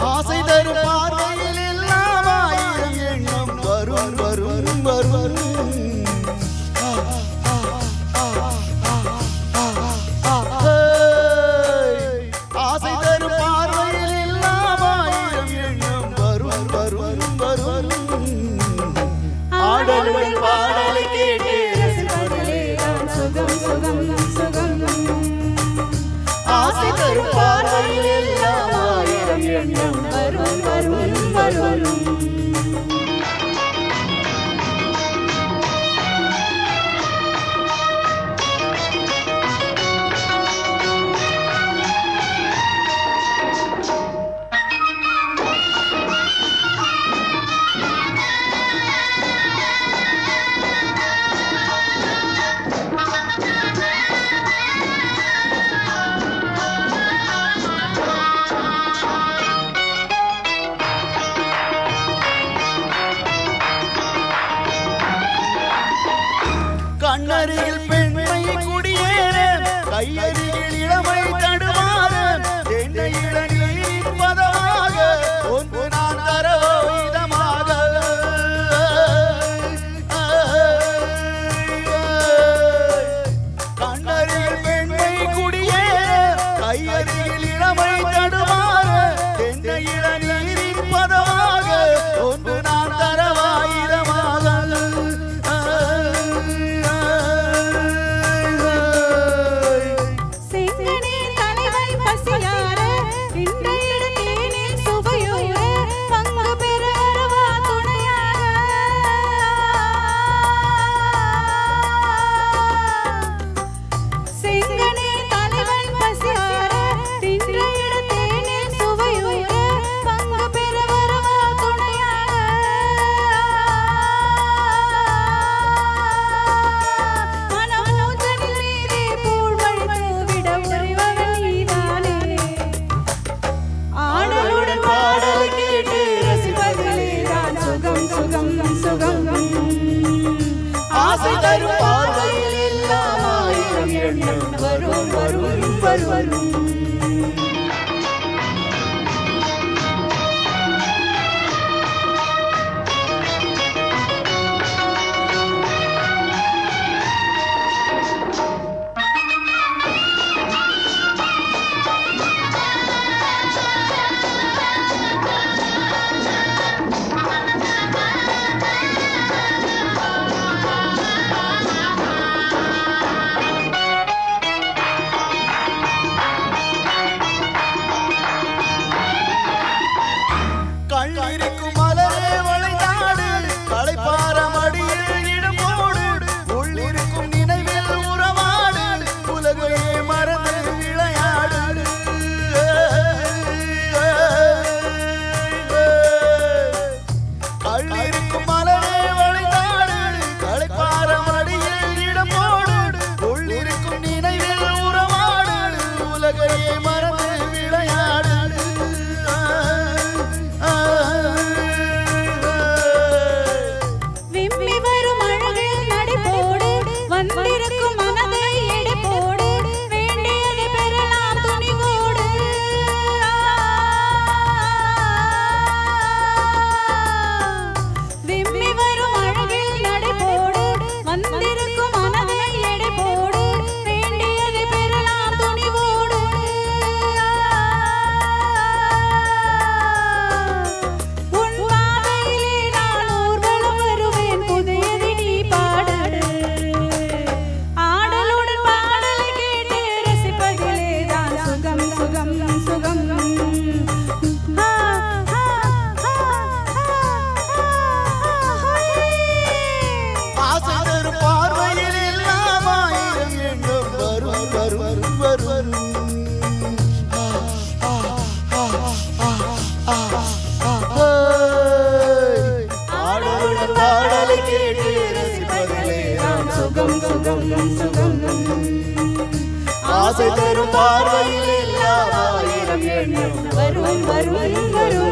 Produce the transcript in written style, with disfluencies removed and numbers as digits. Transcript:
ஆசை தரும் பார்வையில் எல்லாம் ஆயிரம் எண்ணம் வரும் வரும் வரும் ஆசை தரும் பார்வையில் எல்லாம் ஆயிரம் எண்ணம் வரும் வரும் வரும் ஆடலுடன் பாடலை கேட்டு சுகம் சுகம் சுகம் ஆசை தரும் பார்வையில் எல்லாம் ஆயிரம் எண்ணம் வரும் வரும் வரும் கண்ணருகில் பெண்மை குடியேற கையருகில் இளமை தடுமாற என்னை இளநீர் பதமாக ஒன்று நான் தரவோ இதமாக கண்ணருகில் பெண்மை குடியேற கையருகில் இளமை தடுமாற என்னை இளநீர் பதமாக ஒன்று நான் தரவா இதமாக ஆசை தரும் பார்வையில் எல்லாம் ஆயிரம் எண்ணம் வரும் வரும் வரும் கள்ளிருக்கும் மலரே வளைந்தாடு களைப்பார மடியில் இடம் போடு உள்ளிருக்கும் நினைவில் உறவாடு உலகையே மறந்து விளையாடு கள்ளிருக்கும் மலரே வளைந்தாடு களைப்பார மடியில் இடம் போடு உள்ளிருக்கும் நினைவில் உறவாடு உலகையே மறந்து விளையாடு ஆசை தரும் பார்வையில் எல்லாம் ஆயிரம் எண்ணம் வரும் வரும் வரும்